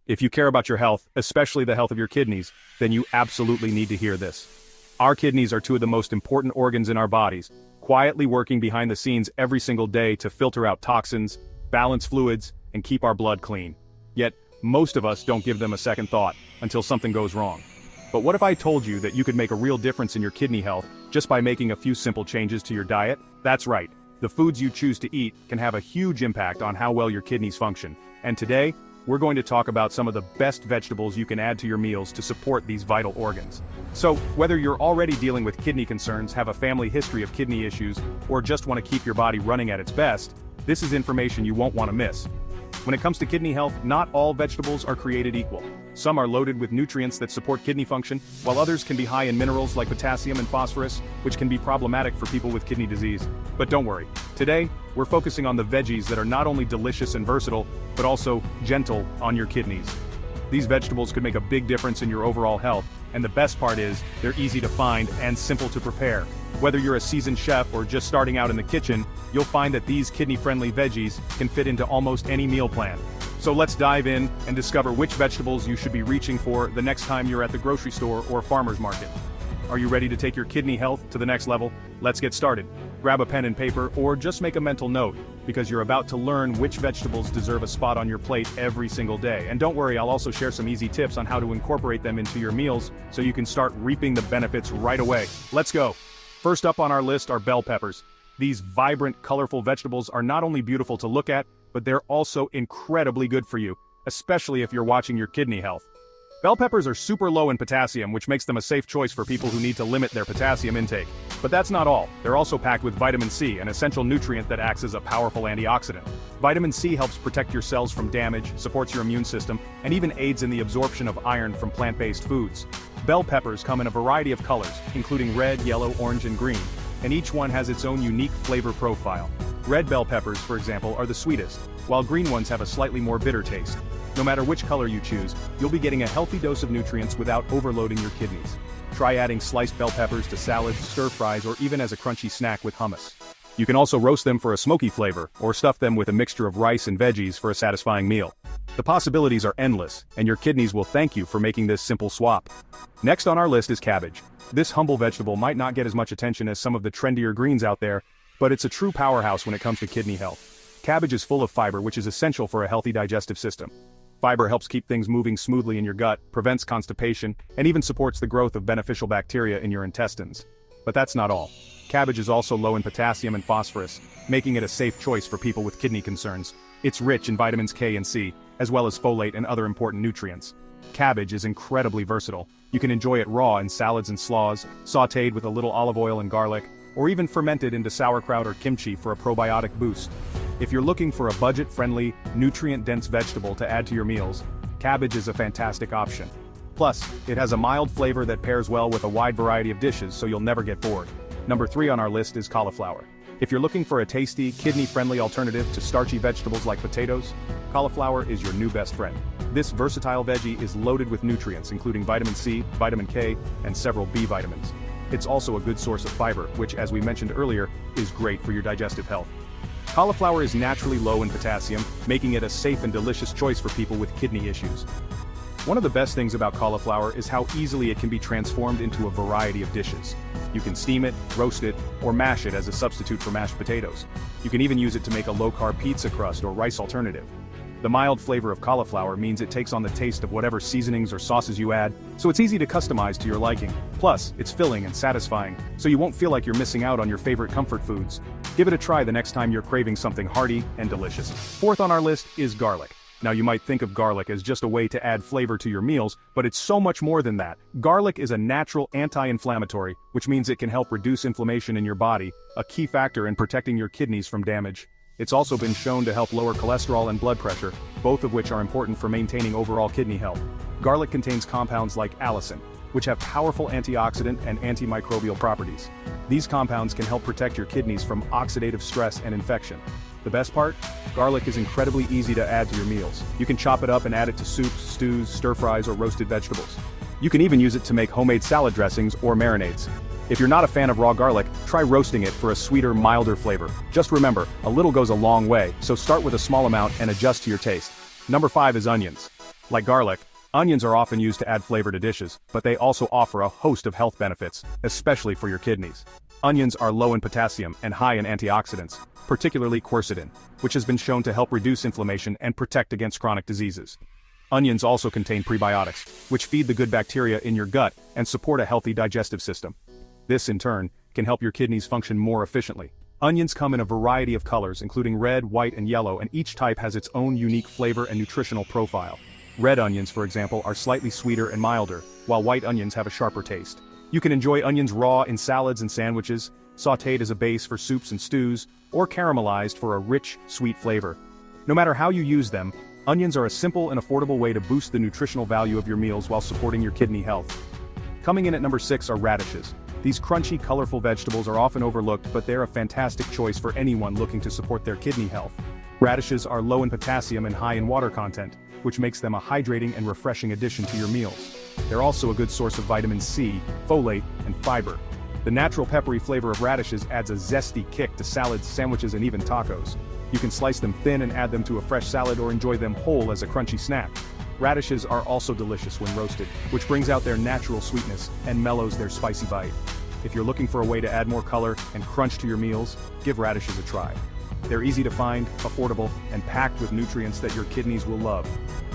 If you care about your health, especially the health of your kidneys, then you absolutely need to hear this. Our kidneys are two of the most important organs in our bodies, quietly working behind the scenes every single day to filter out toxins, balance fluids, and keep our blood clean. Yet, most of us don't give them a second thought until something goes wrong. But what if I told you that you could make a real difference in your kidney health just by making a few simple changes to your diet? That's right. The foods you choose to eat can have a huge impact on how well your kidneys function. And today, we're going to talk about some of the best vegetables you can add to your meals to support these vital organs. So, whether you're already dealing with kidney concerns, have a family history of kidney issues, or just want to keep your body running at its best, this is information you won't want to miss. When it comes to kidney health, not all vegetables are created equal. Some are loaded with nutrients that support kidney function, while others can be high in minerals like potassium and phosphorus, which can be problematic for people with kidney disease. But don't worry. Today, we're focusing on the veggies that are not only delicious and versatile, but also gentle on your kidneys. These vegetables could make a big difference in your overall health, and the best part is, they're easy to find and simple to prepare. Whether you're a seasoned chef or just starting out in the kitchen, you'll find that these kidney-friendly veggies can fit into almost any meal plan. So let's dive in and discover which vegetables you should be reaching for the next time you're at the grocery store or farmer's market. Are you ready to take your kidney health to the next level? Let's get started. Grab a pen and paper or just make a mental note, because you're about to learn which vegetables deserve a spot on your plate every single day. And don't worry, I'll also share some easy tips on how to incorporate them into your meals so you can start reaping the benefits right away. Let's go. First up on our list are bell peppers. These vibrant, colorful vegetables are not only beautiful to look at, but they're also incredibly good for you, especially if you're watching your kidney health. Bell peppers are super low in potassium, which makes them a safe choice for people who need to limit their potassium intake. But that's not all. They're also packed with vitamin C, an essential nutrient that acts as a powerful antioxidant. Vitamin C helps protect your cells from damage, supports your immune system, and even aids in the absorption of iron from plant-based foods. Bell peppers come in a variety of colors, including red, yellow, orange, and green, and each one has its own unique flavor profile. Red bell peppers, for example, are the sweetest, while green ones have a slightly more bitter taste. No matter which color you choose, you'll be getting a healthy dose of nutrients without overloading your kidneys. Try adding sliced bell peppers to salads, stir-fries, or even as a crunchy snack with hummus. You can also roast them for a smoky flavor, or stuff them with a mixture of rice and veggies for a satisfying meal. The possibilities are endless, and your kidneys will thank you for making this simple swap. Next on our list is cabbage. This humble vegetable might not get as much attention as some of the trendier greens out there, but it's a true powerhouse when it comes to kidney health. Cabbage is full of fiber, which is essential for a healthy digestive system. Fiber helps keep things moving smoothly in your gut, prevents constipation, and even supports the growth of beneficial bacteria in your intestines. But that's not all. Cabbage is also low in potassium and phosphorus, making it a safe choice for people with kidney concerns. It's rich in vitamins K and C, as well as folate and other important nutrients. Cabbage is incredibly versatile. You can enjoy it raw in salads and slaws, sautéed with a little olive oil and garlic, or even fermented into sauerkraut or kimchi for a probiotic boost. If you're looking for a budget-friendly, nutrient-dense vegetable to add to your meals, cabbage is a fantastic option. Plus, it has a mild flavor that pairs well with a wide variety of dishes, so you'll never get bored. Number 3 on our list is cauliflower. If you're looking for a tasty, kidney-friendly alternative to starchy vegetables like potatoes, cauliflower is your new best friend. This versatile veggie is loaded with nutrients including vitamin C, vitamin K, and several B vitamins. It's also a good source of fiber, which, as we mentioned earlier, is great for your digestive health. Cauliflower is naturally low in potassium, making it a safe and delicious choice for people with kidney issues. One of the best things about cauliflower is how easily it can be transformed into a variety of dishes. You can steam it, roast it, or mash it as a substitute for mashed potatoes. You can even use it to make a low-carb pizza crust or rice alternative. The mild flavor of cauliflower means it takes on the taste of whatever seasonings or sauces you add, so it's easy to customize to your liking. Plus, it's filling and satisfying, so you won't feel like you're missing out on your favorite comfort foods. Give it a try the next time you're craving something hearty and delicious. Fourth on our list is garlic. Now you might think of garlic as just a way to add flavor to your meals, but it's so much more than that. Garlic is a natural anti-inflammatory, which means it can help reduce inflammation in your body, a key factor in protecting your kidneys from damage. It's also been shown to help lower cholesterol and blood pressure, both of which are important for maintaining overall kidney health. Garlic contains compounds like allicin, which have powerful antioxidant and antimicrobial properties. These compounds can help protect your kidneys from oxidative stress and infection. The best part? Garlic is incredibly easy to add to your meals. You can chop it up and add it to soups, stews, stir-fries, or roasted vegetables. You can even use it to make homemade salad dressings or marinades. If you're not a fan of raw garlic, try roasting it for a sweeter, milder flavor. Just remember, a little goes a long way, so start with a small amount and adjust to your taste. Number 5 is onions. Like garlic, onions are often used to add flavor to dishes, but they also offer a host of health benefits, especially for your kidneys. Onions are low in potassium and high in antioxidants, particularly quercetin, which has been shown to help reduce inflammation and protect against chronic diseases. Onions also contain prebiotics, which feed the good bacteria in your gut and support a healthy digestive system. This, in turn, can help your kidneys function more efficiently. Onions come in a variety of colors, including red, white, and yellow, and each type has its own unique flavor and nutritional profile. Red onions, for example, are slightly sweeter and milder, while white onions have a sharper taste. You can enjoy onions raw in salads and sandwiches, sautéed as a base for soups and stews, or caramelized for a rich, sweet flavor. No matter how you use them, onions are a simple and affordable way to boost the nutritional value of your meals while supporting your kidney health. Coming in at number 6 are radishes. These crunchy, colorful vegetables are often overlooked, but they're a fantastic choice for anyone looking to support their kidney health. Radishes are low in potassium and high in water content, which makes them a hydrating and refreshing addition to your meals. They're also a good source of vitamin C, folate, and fiber. The natural peppery flavor of radishes adds a zesty kick to salads, sandwiches, and even tacos. You can slice them thin and add them to a fresh salad or enjoy them whole as a crunchy snack. Radishes are also delicious when roasted, which brings out their natural sweetness and mellows their spicy bite. If you're looking for a way to add more color and crunch to your meals, give radishes a try. They're easy to find, affordable, and packed with nutrients that your kidneys will love.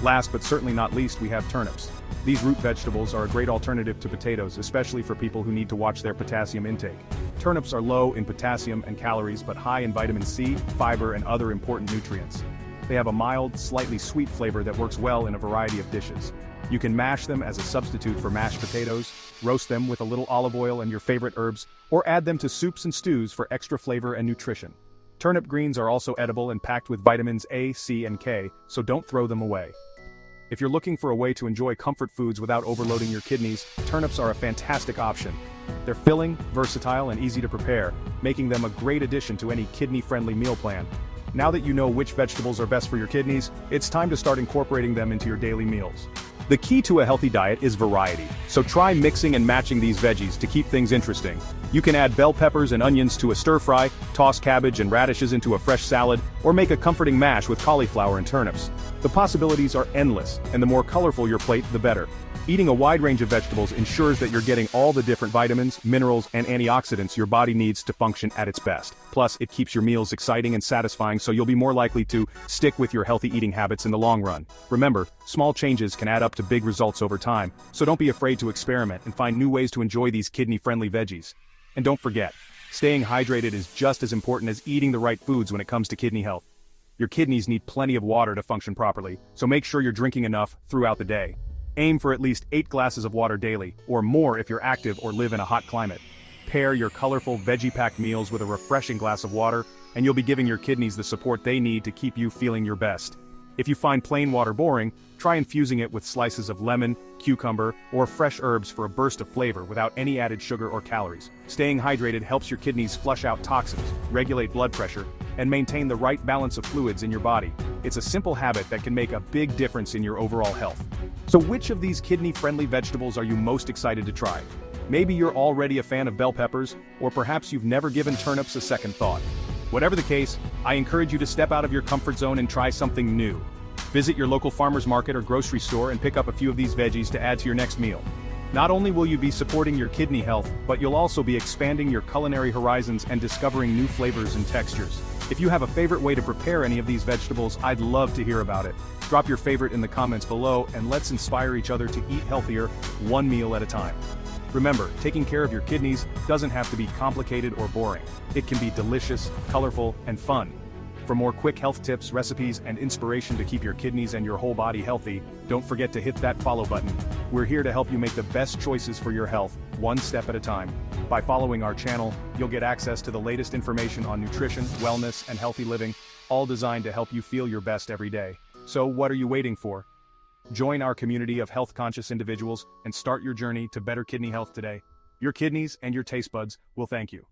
Last but certainly not least, we have turnips. These root vegetables are a great alternative to potatoes, especially for people who need to watch their potassium intake. Turnips are low in potassium and calories but high in vitamin C, fiber, and other important nutrients. They have a mild, slightly sweet flavor that works well in a variety of dishes. You can mash them as a substitute for mashed potatoes, roast them with a little olive oil and your favorite herbs, or add them to soups and stews for extra flavor and nutrition. Turnip greens are also edible and packed with vitamins A, C, and K, so don't throw them away. If you're looking for a way to enjoy comfort foods without overloading your kidneys, turnips are a fantastic option. They're filling, versatile, and easy to prepare, making them a great addition to any kidney-friendly meal plan. Now that you know which vegetables are best for your kidneys, it's time to start incorporating them into your daily meals. The key to a healthy diet is variety, so try mixing and matching these veggies to keep things interesting. You can add bell peppers and onions to a stir-fry, toss cabbage and radishes into a fresh salad, or make a comforting mash with cauliflower and turnips. The possibilities are endless, and the more colorful your plate, the better. Eating a wide range of vegetables ensures that you're getting all the different vitamins, minerals, and antioxidants your body needs to function at its best. Plus, it keeps your meals exciting and satisfying, so you'll be more likely to stick with your healthy eating habits in the long run. Remember, small changes can add up to big results over time, so don't be afraid to experiment and find new ways to enjoy these kidney-friendly veggies. And don't forget, staying hydrated is just as important as eating the right foods when it comes to kidney health. Your kidneys need plenty of water to function properly, so make sure you're drinking enough throughout the day. Aim for at least 8 glasses of water daily, or more if you're active or live in a hot climate. Pair your colorful veggie-packed meals with a refreshing glass of water, and you'll be giving your kidneys the support they need to keep you feeling your best. If you find plain water boring, try infusing it with slices of lemon, cucumber, or fresh herbs for a burst of flavor without any added sugar or calories. Staying hydrated helps your kidneys flush out toxins, regulate blood pressure, and maintain the right balance of fluids in your body. It's a simple habit that can make a big difference in your overall health. So which of these kidney-friendly vegetables are you most excited to try? Maybe you're already a fan of bell peppers, or perhaps you've never given turnips a second thought. Whatever the case, I encourage you to step out of your comfort zone and try something new. Visit your local farmer's market or grocery store and pick up a few of these veggies to add to your next meal. Not only will you be supporting your kidney health, but you'll also be expanding your culinary horizons and discovering new flavors and textures. If you have a favorite way to prepare any of these vegetables, I'd love to hear about it. Drop your favorite in the comments below, and let's inspire each other to eat healthier, one meal at a time. Remember, taking care of your kidneys doesn't have to be complicated or boring. It can be delicious, colorful, and fun. For more quick health tips, recipes, and inspiration to keep your kidneys and your whole body healthy, don't forget to hit that follow button. We're here to help you make the best choices for your health, one step at a time. By following our channel, you'll get access to the latest information on nutrition, wellness, and healthy living, all designed to help you feel your best every day. So what are you waiting for? Join our community of health-conscious individuals and start your journey to better kidney health today. Your kidneys and your taste buds will thank you.